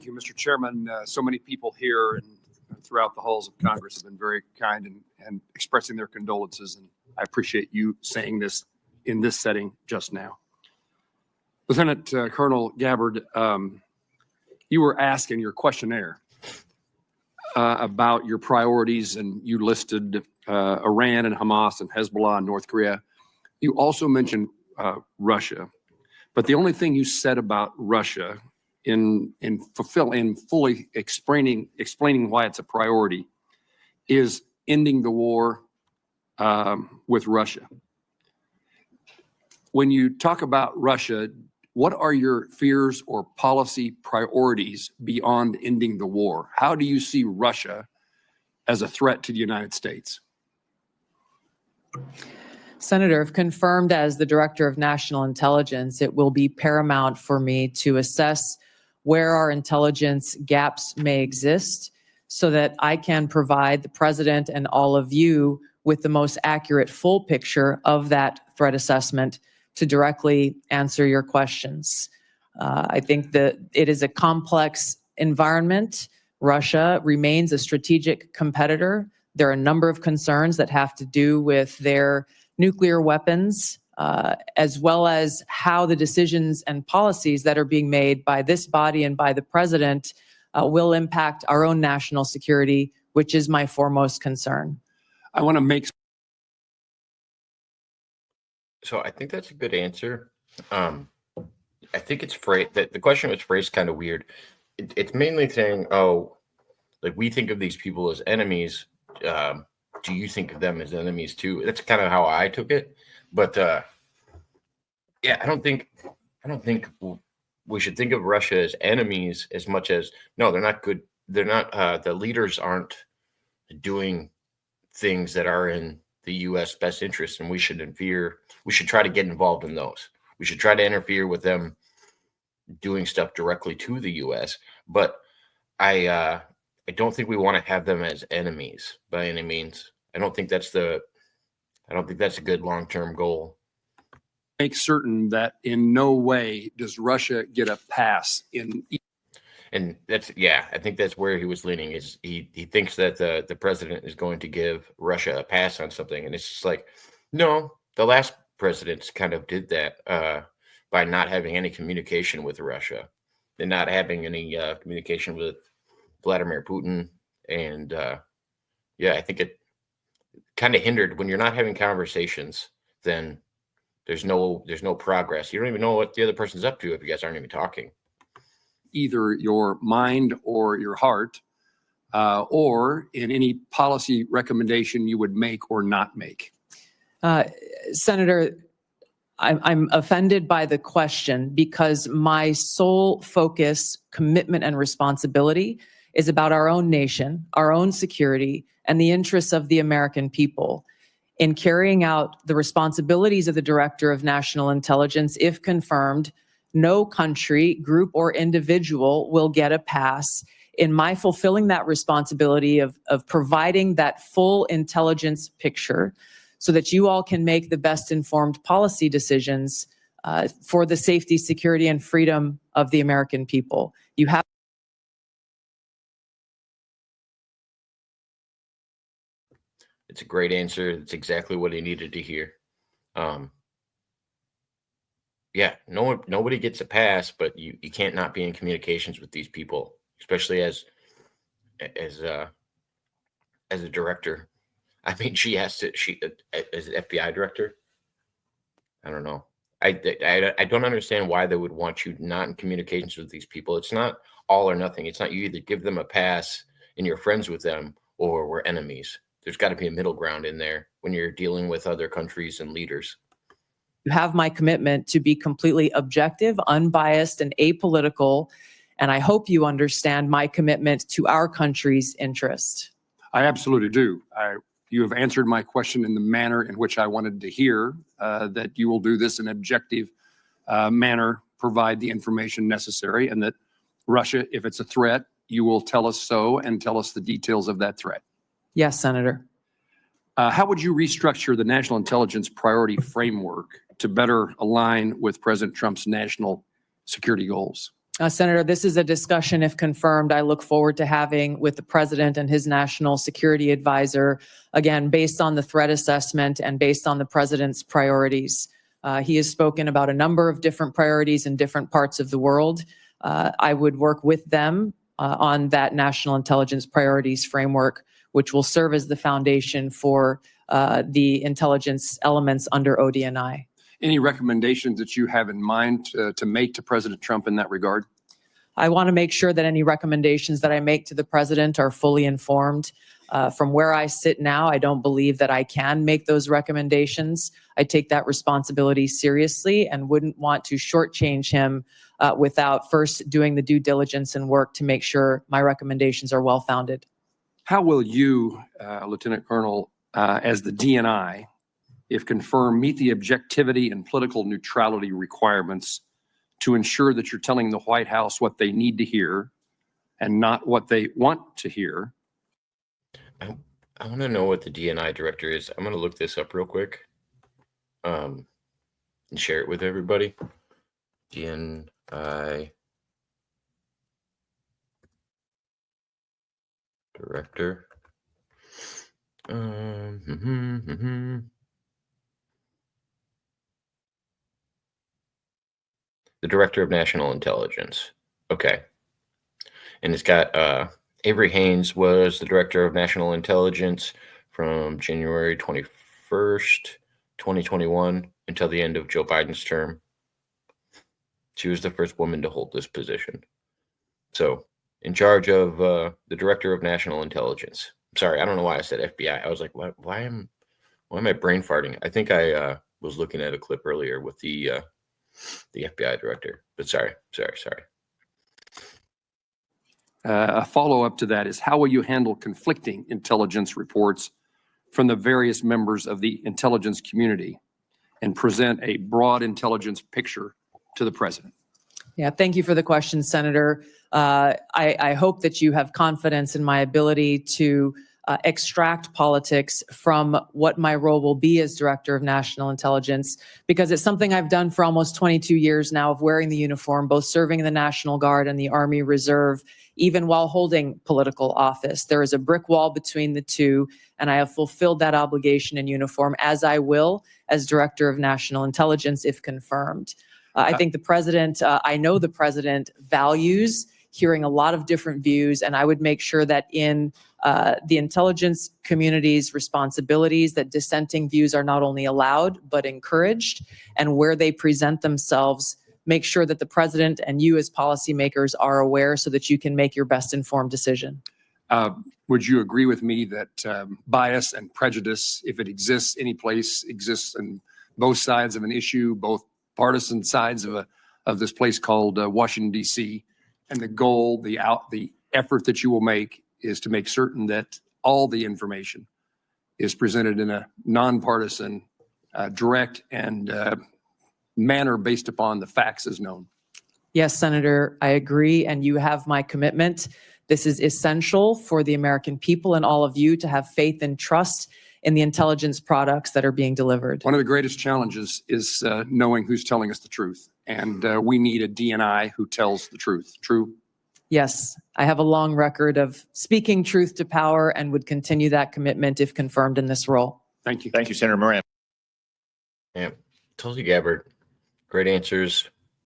Thank you, Mr. Chairman. So many people here and throughout the halls of Congress have been very kind and expressing their condolences, and I appreciate you saying this in this setting just now. Lieutenant Colonel Gabbard, you were asked in your questionnaire about your priorities, and you listed Iran and Hamas and Hezbollah and North Korea. You also mentioned Russia, but the only thing you said about Russia in fully explaining why it's a priority is ending the war with Russia. When you talk about Russia, what are your fears or policy priorities beyond ending the war? How do you see Russia as a threat to the United States? Senator, if confirmed as the Director of National Intelligence, it will be paramount for me to assess where our intelligence gaps may exist so that I can provide the President and all of you with the most accurate full picture of that threat assessment to directly answer your questions. I think that it is a complex environment. Russia remains a strategic competitor. There are a number of concerns that have to do with their nuclear weapons, as well as how the decisions and policies that are being made by this body and by the President will impact our own national security, which is my foremost concern. I want to make. So I think that's a good answer. I think it's phrased that the question was phrased kind of weird. It's mainly saying, oh, like we think of these people as enemies. Do you think of them as enemies too? That's kind of how I took it. But yeah, I don't think we should think of Russia as enemies as much as, no, they're not good. They're not, the leaders aren't doing things that are in the U.S. best interest, and we should try to get involved in those. We should try to interfere with them doing stuff directly to the U.S. But I don't think we want to have them as enemies by any means. I don't think that's a good long-term goal. Make certain that in no way does Russia get a pass in. And that's, yeah, I think that's where he was leaning, is he thinks that the president is going to give Russia a pass on something. And it's just like, no, the last presidents kind of did that by not having any communication with Russia and not having any communication with Vladimir Putin. And yeah, I think it kind of hindered. When you're not having conversations, then there's no progress. You don't even know what the other person's up to if you guys aren't even talking. Either your mind or your heart, or in any policy recommendation you would make or not make? Senator, I'm offended by the question because my sole focus, commitment, and responsibility is about our own nation, our own security, and the interests of the American people. In carrying out the responsibilities of the Director of National Intelligence, if confirmed, no country, group, or individual will get a pass in my fulfilling that responsibility of providing that full intelligence picture so that you all can make the best informed policy decisions for the safety, security, and freedom of the American people. You have. It's a great answer. It's exactly what he needed to hear. Yeah, nobody gets a pass, but you can't not be in communications with these people, especially as a director. I mean, she as an FBI director. I don't know. I don't understand why they would want you not in communications with these people. It's not all or nothing. It's not you either give them a pass and you're friends with them or we're enemies. There's got to be a middle ground in there when you're dealing with other countries and leaders. You have my commitment to be completely objective, unbiased, and apolitical, and I hope you understand my commitment to our country's interest. I absolutely do. You have answered my question in the manner in which I wanted to hear, that you will do this in an objective manner, provide the information necessary, and that Russia, if it's a threat, you will tell us so and tell us the details of that threat. Yes, Senator. How would you restructure the national intelligence priority framework to better align with President Trump's national security goals? Senator, this is a discussion, if confirmed, I look forward to having with the president and his national security advisor, again, based on the threat assessment and based on the president's priorities. He has spoken about a number of different priorities in different parts of the world. I would work with them on that national intelligence priorities framework, which will serve as the foundation for the intelligence elements under ODNI. Any recommendations that you have in mind to make to President Trump in that regard? I want to make sure that any recommendations that I make to the president are fully informed. From where I sit now, I don't believe that I can make those recommendations. I take that responsibility seriously and wouldn't want to shortchange him without first doing the due diligence and work to make sure my recommendations are well-founded. How will you, Lieutenant Colonel, as the DNI, if confirmed, meet the objectivity and political neutrality requirements to ensure that you're telling the White House what they need to hear and not what they want to hear? I want to know what the DNI director is. I'm going to look this up real quick and share it with everybody. DNI director. The Director of National Intelligence. Okay. And it's got Avery Haynes was the Director of National Intelligence from January 21st, 2021 until the end of Joe Biden's term. She was the first woman to hold this position. So in charge of the Director of National Intelligence. Sorry, I don't know why I said FBI. I was like, why am I brain farting? I think I was looking at a clip earlier with the FBI director, but sorry. A follow-up to that is, how will you handle conflicting intelligence reports from the various members of the intelligence community and present a broad intelligence picture to the president? Yeah, thank you for the question, Senator. I hope that you have confidence in my ability to extract politics from what my role will be as Director of National Intelligence, because it's something I've done for almost 22 years now of wearing the uniform, both serving in the National Guard and the Army Reserve, even while holding political office. There is a brick wall between the two, and I have fulfilled that obligation in uniform, as I will as Director of National Intelligence if confirmed. I think the president, I know the president values hearing a lot of different views, and I would make sure that in the intelligence community's responsibilities, that dissenting views are not only allowed, but encouraged, and where they present themselves, make sure that the president and you as policymakers are aware so that you can make your best informed decision. Would you agree with me that bias and prejudice, if it exists any place, exists in both sides of an issue, both partisan sides of this place called Washington, D.C., and the goal, the effort that you will make is to make certain that all the information is presented in a nonpartisan, direct, and manner based upon the facts as known? Yes, Senator, I agree, and you have my commitment. This is essential for the American people and all of you to have faith and trust in the intelligence products that are being delivered. One of the greatest challenges is knowing who's telling us the truth. And we need a DNI who tells the truth. True? Yes, I have a long record of speaking truth to power and would continue that commitment if confirmed in this role. Thank you. Thank you, Senator Moran. Yeah. Tulsi Gabbard, great answers.